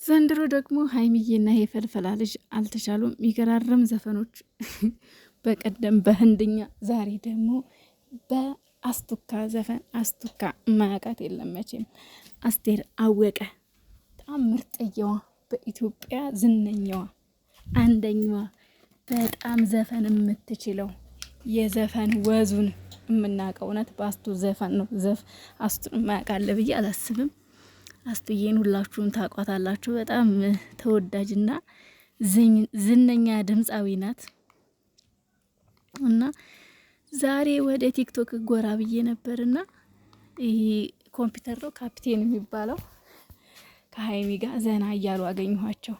ዘንድሮ ደግሞ ሀይሚዬና የፈልፈላ ልጅ አልተቻሉም። የሚገራርም ዘፈኖች በቀደም በህንድኛ፣ ዛሬ ደግሞ በአስቱካ ዘፈን። አስቱካ ማያውቃት የለም መቼም። አስቴር አወቀ በጣም ምርጥየዋ፣ በኢትዮጵያ ዝነኛዋ፣ አንደኛዋ፣ በጣም ዘፈን የምትችለው የዘፈን ወዙን የምናውቀው እውነት በአስቱ ዘፈን ነው። አስቱን ማያውቃለ ብዬ አላስብም። አስቱዬን ሁላችሁም ታቋታላችሁ። በጣም ተወዳጅና ዝነኛ ድምፃዊ ናት። እና ዛሬ ወደ ቲክቶክ ጎራ ብዬ ነበርና ይሄ ኮምፒውተር ነው ካፕቴን የሚባለው ከሀይሚ ጋር ዘና እያሉ አገኘኋቸው።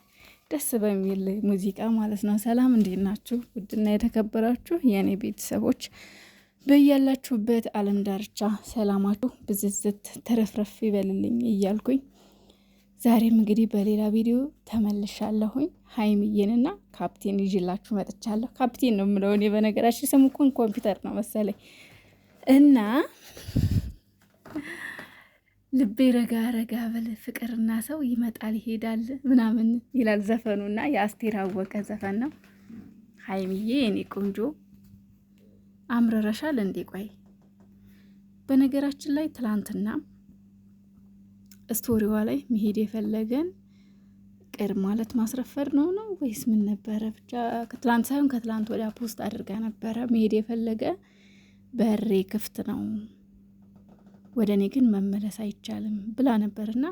ደስ በሚል ሙዚቃ ማለት ነው። ሰላም እንዴት ናችሁ? ውድና የተከበራችሁ የእኔ ቤተሰቦች በያላችሁበት ዓለም ዳርቻ ሰላማችሁ ብዝዝት ተረፍረፍ ይበልልኝ እያልኩኝ ዛሬም እንግዲህ በሌላ ቪዲዮ ተመልሻለሁኝ። ሀይሚዬንና ካፕቴን ይዤላችሁ መጥቻለሁ። ካፕቴን ነው የምለው እኔ በነገራችን ስሙ እንኳን ኮምፒውተር ነው መሰለኝ። እና ልቤ ረጋ ረጋ በል ፍቅርና ሰው ይመጣል ይሄዳል ምናምን ይላል ዘፈኑና የአስቴር አወቀ ዘፈን ነው። ሀይሚዬ የኔ ቆንጆ አምረረሻል እንዴ? ቆይ በነገራችን ላይ ትላንትና ስቶሪዋ ላይ መሄድ የፈለገን ቅር ማለት ማስረፈር ነው ወይስ ምን ነበረ? ብቻ ከትላንት ሳይሆን ከትላንት ወዲያ ፖስት አድርጋ ነበረ። መሄድ የፈለገ በሬ ክፍት ነው፣ ወደ እኔ ግን መመለስ አይቻልም ብላ ነበርና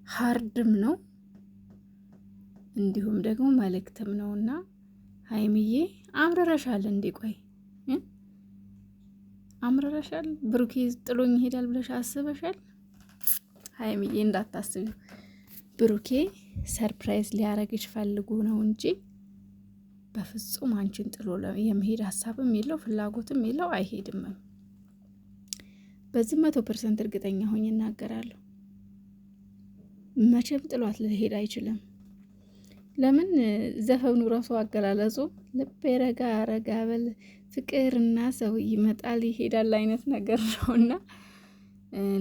ሀርድም ነው እንዲሁም ደግሞ መልእክትም ነውና ሀይሚዬ አምረረሻል እንዴ? ቆይ አምረረሻል? ብሩኬ ጥሎኝ ይሄዳል ብለሽ አስበሻል? ሀይሚዬ እንዳታስቢ፣ ብሩኬ ሰርፕራይዝ ሊያረግሽ ፈልጉ ነው እንጂ በፍጹም አንቺን ጥሎ የመሄድ ሀሳብም የለው ፍላጎትም የለው፣ አይሄድምም። በዚህ 100% እርግጠኛ ሆኜ እናገራለሁ። መቼም ጥሏት ሊሄድ አይችልም። ለምን ዘፈኑ ራሱ አገላለጹ ልቤ ረጋ ረጋ በል ፍቅርና ሰው ይመጣል ይሄዳል አይነት ነገር ነውና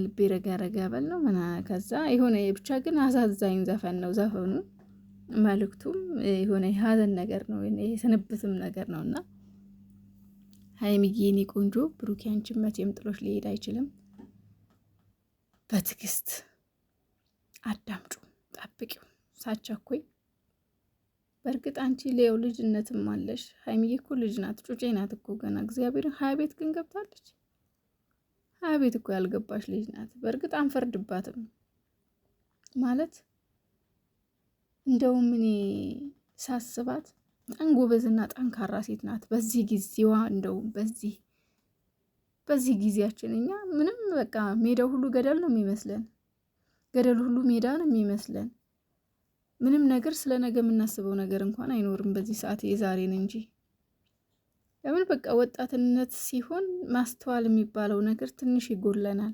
ልቤ ረጋ ረጋ በል ነው ምና ከዛ የሆነ ብቻ ግን አሳዛኝ ዘፈን ነው ዘፈኑ። መልእክቱም የሆነ የሀዘን ነገር ነው፣ የስንብትም ነገር ነውና ሀይሚዬ የኔ ቆንጆ ብሩኬ አንቺን መቼም ጥሎሽ ሊሄድ አይችልም። በትዕግስት አዳምጩ፣ ጠብቂው፣ ሳቸኩኝ። በእርግጥ አንቺ ሌው ልጅነትም አለሽ። ሀይሚዬ እኮ ልጅ ናት፣ ጩጬ ናት እኮ ገና። እግዚአብሔርን 20 ቤት ግን ገብታለች። 20 ቤት እኮ ያልገባሽ ልጅ ናት። በእርግጥ አንፈርድባትም ማለት እንደውም እኔ ሳስባት በጣም ጎበዝና ጠንካራ ሴት ናት። በዚህ ጊዜዋ እንደውም በዚህ ጊዜያችን እኛ ምንም በቃ ሜዳው ሁሉ ገደል ነው የሚመስለን፣ ገደል ሁሉ ሜዳ ነው የሚመስለን። ምንም ነገር ስለ ነገ የምናስበው ነገር እንኳን አይኖርም በዚህ ሰዓት የዛሬን እንጂ። ለምን በቃ ወጣትነት ሲሆን ማስተዋል የሚባለው ነገር ትንሽ ይጎለናል።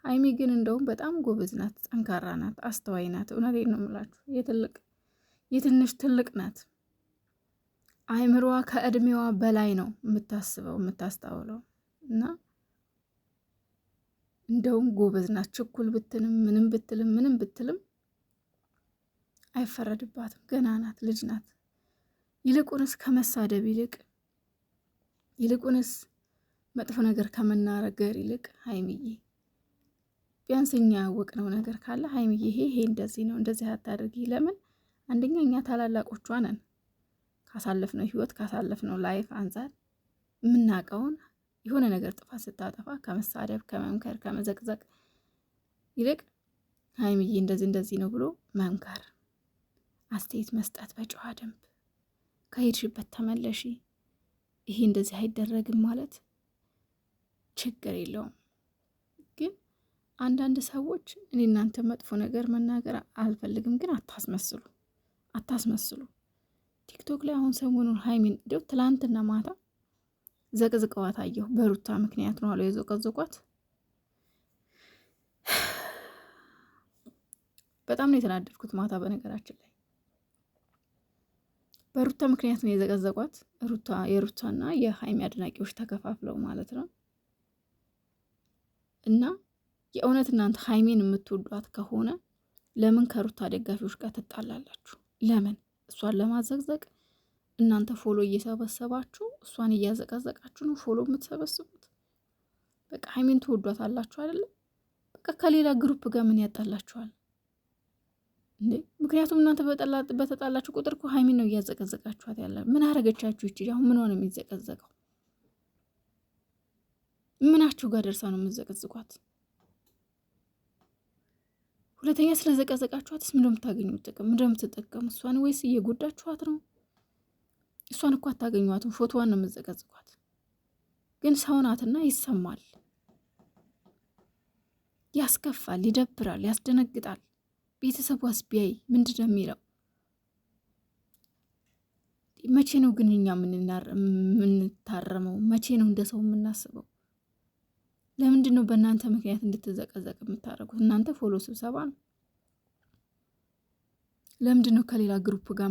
ሀይሚ ግን እንደውም በጣም ጎበዝ ናት፣ ጠንካራ ናት፣ አስተዋይ ናት። እውነቴን ነው የምላችሁ። የትንሽ ትልቅ ናት። አይምሮዋ ከእድሜዋ በላይ ነው የምታስበው የምታስታውለው። እና እንደውም ጎበዝ ናት። ችኩል ብትልም ምንም ብትልም አይፈረድባትም። ገና ናት፣ ልጅ ናት። ይልቁንስ ከመሳደብ ይልቁንስ መጥፎ ነገር ከመናገር ይልቅ ሀይሚዬ ቢያንስ እኛ ያወቅነው ነገር ካለ ሀይሚዬ ይሄ እንደዚህ ነው እንደዚህ አታድርጊ። ለምን አንደኛ እኛ ታላላቆቿ ነን። ካሳለፍነው ህይወት ካሳለፍነው ላይፍ አንጻር የምናውቀውን የሆነ ነገር ጥፋት ስታጠፋ ከመሳደብ ከመምከር ከመዘቅዘቅ ይልቅ ሀይሚዬ እንደዚህ ነው ብሎ መምከር፣ አስተያየት መስጠት በጨዋ ደንብ፣ ከሄድሽበት ተመለሺ፣ ይሄ እንደዚህ አይደረግም ማለት ችግር የለውም። ግን አንዳንድ ሰዎች እኔ እናንተ መጥፎ ነገር መናገር አልፈልግም፣ ግን አታስመስሉ። ቲክቶክ ላይ አሁን ሰሞኑን ሀይሚን እንደው ትላንትና ማታ ዘቅዝቀዋት አየሁ። በሩታ ምክንያት ነው አለው የዘቀዘቋት። በጣም ነው የተናደድኩት ማታ። በነገራችን ላይ በሩታ ምክንያት ነው የዘቀዘቋት። የሩታና የሀይሚ አድናቂዎች ተከፋፍለው ማለት ነው። እና የእውነት እናንተ ሀይሚን የምትወዷት ከሆነ ለምን ከሩታ ደጋፊዎች ጋር ትጣላላችሁ? ለምን እሷን ለማዘግዘቅ እናንተ ፎሎ እየሰበሰባችሁ እሷን እያዘቀዘቃችሁ ነው ፎሎ የምትሰበስቡት? በቃ ሀይሚን ትወዷታላችሁ አይደለም? በቃ ከሌላ ግሩፕ ጋር ምን ያጣላችኋል እንዴ? ምክንያቱም እናንተ በተጣላችሁ ቁጥር እኮ ሀይሚን ነው እያዘቀዘቃችኋት ያለ። ምን አረገቻችሁ? ይቺ አሁን ምን ሆነ የሚዘቀዘቀው? ምናችሁ ጋር ደርሳ ነው የምትዘቀዝቋት? ሁለተኛ ስለዘቀዘቃችኋትስ ምን እንደምታገኙት ጥቅም ምን እንደምትጠቀሙ? እሷን ወይስ እየጎዳችኋት ነው? እሷን እኮ አታገኟትም፣ ፎቶዋን ነው የምትዘቀዝቋት። ግን ሰው ናትና ይሰማል፣ ያስከፋል፣ ይደብራል፣ ያስደነግጣል። ቤተሰቧስ ቢያይ ምንድን ነው የሚለው? መቼ ነው ግን እኛ የምንታረመው? መቼ ነው እንደ ሰው የምናስበው? ለምንድን ነው በእናንተ ምክንያት እንድትዘቀዘቅ የምታደርጉት? እናንተ ፎሎ ስብሰባ ነው። ለምንድን ነው ከሌላ ግሩፕ ጋር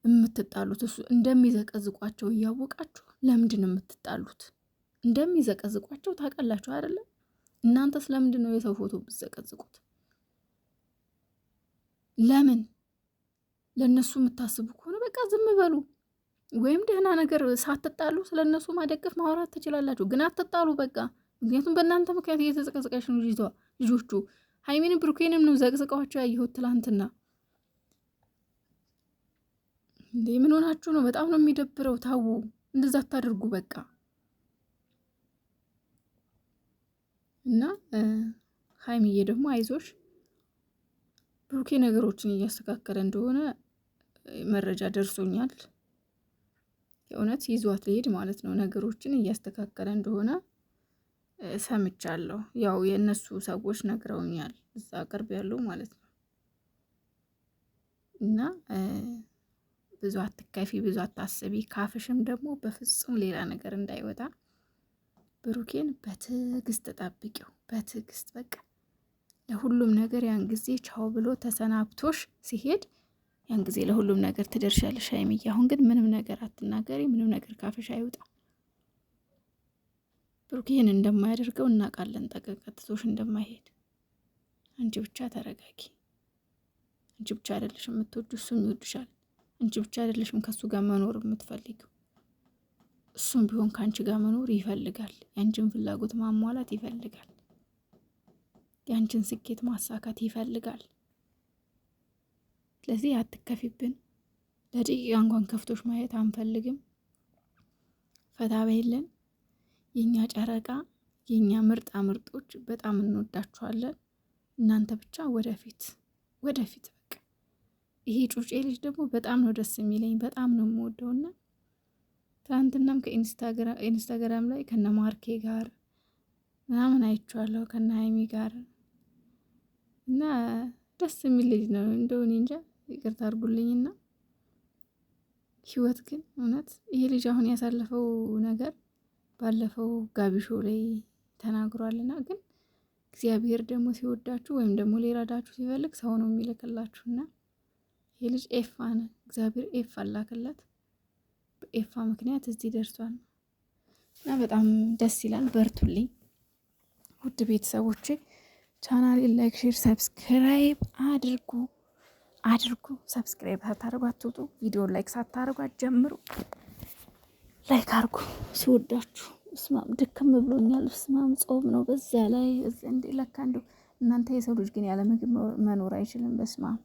የምትጣሉት? እሱ እንደሚዘቀዝቋቸው እያወቃችሁ ለምንድን ነው የምትጣሉት? እንደሚዘቀዝቋቸው ታውቃላችሁ አይደለም? እናንተስ ለምንድን ነው የሰው ፎቶ ብትዘቀዝቁት? ለምን? ለእነሱ የምታስቡ ከሆነ በቃ ዝም በሉ፣ ወይም ደህና ነገር ሳትጣሉ ስለ እነሱ ማደገፍ ማውራት ትችላላችሁ። ግን አትጣሉ በቃ። ምክንያቱም በእናንተ ምክንያት እየተዘቀዘቀች ነው ልጆቹ። ሀይሚንም ብሩኬንም ነው ዘቅዝቀዋቸው ያየሁት ትላንትና። እንዴ ምን ሆናችሁ ነው? በጣም ነው የሚደብረው። ታው እንደዛ አታደርጉ በቃ። እና ሀይሚዬ ደግሞ አይዞሽ፣ ብሩኬ ነገሮችን እያስተካከለ እንደሆነ መረጃ ደርሶኛል። የእውነት ይዟት ሊሄድ ማለት ነው። ነገሮችን እያስተካከለ እንደሆነ ሰምቻለሁ። ያው የእነሱ ሰዎች ነግረውኛል፣ እዛ ቅርብ ያለው ማለት ነው። እና ብዙ አትከፊ፣ ብዙ አታስቢ። ካፍሽም ደግሞ በፍጹም ሌላ ነገር እንዳይወጣ ብሩኬን በትዕግስት ጠብቂው፣ በትዕግስት በቃ። ለሁሉም ነገር ያን ጊዜ ቻው ብሎ ተሰናብቶሽ ሲሄድ ያን ጊዜ ለሁሉም ነገር ትደርሻለሽ ሀይሚዬ። አሁን ግን ምንም ነገር አትናገሪ፣ ምንም ነገር ካፍሽ አይውጣ። ብሩኬን እንደማያደርገው እናውቃለን፣ ጠቀቀጥቶሽ እንደማይሄድ። አንቺ ብቻ ተረጋጊ። አንቺ ብቻ አይደለሽም የምትወዱ፣ እሱም ይወድሻል። አንቺ ብቻ አይደለሽም ከሱ ጋር መኖር የምትፈልጊው፣ እሱም ቢሆን ከአንቺ ጋር መኖር ይፈልጋል። የአንቺን ፍላጎት ማሟላት ይፈልጋል። የአንቺን ስኬት ማሳካት ይፈልጋል። ስለዚህ አትከፊብን። ለደቂቃ እንኳን ከፍቶሽ ማየት አንፈልግም። ፈታ በይልን። የኛ ጨረቃ፣ የኛ ምርጣ ምርጦች በጣም እንወዳችኋለን። እናንተ ብቻ ወደፊት ወደፊት በቃ። ይሄ ጩጬ ልጅ ደግሞ በጣም ነው ደስ የሚለኝ፣ በጣም ነው የምወደውና ትናንትናም ከኢንስታግራም ላይ ከነ ማርኬ ጋር ምናምን አይቼዋለሁ፣ ከነ ሀይሚ ጋር እና ደስ የሚል ልጅ ነው። እንደሆነ እንጃ ይቅርታ አድርጉልኝና ህይወት ግን እውነት ይሄ ልጅ አሁን ያሳለፈው ነገር ባለፈው ጋቢሾ ላይ ተናግሯልና፣ ግን እግዚአብሔር ደግሞ ሲወዳችሁ ወይም ደግሞ ሊረዳችሁ ሲፈልግ ሰው ነው የሚልክላችሁና ይሄ ልጅ ኤፋ ነው። እግዚአብሔር ኤፋ አላከላት። በኤፋ ምክንያት እዚህ ደርሷል እና በጣም ደስ ይላል። በርቱልኝ ውድ ቤተሰቦቼ። ቻናሌን ላይክ፣ ሼር፣ ሰብስክራይብ አድርጉ። ሰብስክራይብ ሳታደርጉ አትውጡ። ቪዲዮ ላይክ ሳታደርጉ አትጀምሩ። ላይክ አድርጉ። ሲወዳችሁ እስማም ድክም ብሎኛል። እስማም ጾም ነው በዛ ላይ እንዴ ለካ እንደው እናንተ የሰው ልጅ ግን ያለ ምግብ መኖር አይችልም። በስማም